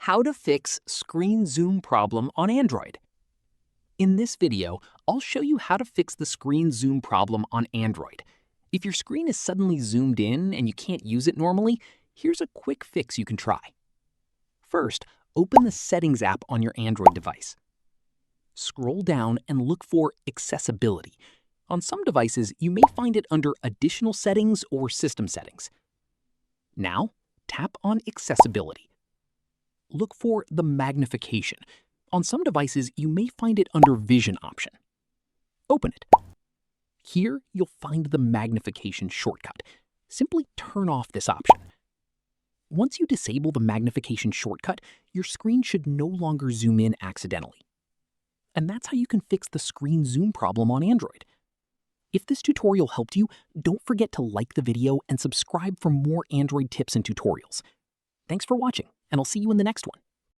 How to fix screen zoom problem on Android. In this video, I'll show you how to fix the screen zoom problem on Android. If your screen is suddenly zoomed in and you can't use it normally, here's a quick fix you can try. First, open the Settings app on your Android device. Scroll down and look for Accessibility. On some devices, you may find it under Additional Settings or System Settings. Now, tap on Accessibility. Look for the Magnification. On some devices, you may find it under Vision option. Open it. Here, you'll find the Magnification shortcut. Simply turn off this option. Once you disable the Magnification shortcut, your screen should no longer zoom in accidentally. And that's how you can fix the screen zoom problem on Android. If this tutorial helped you, don't forget to like the video and subscribe for more Android tips and tutorials. Thanks for watching, and I'll see you in the next one.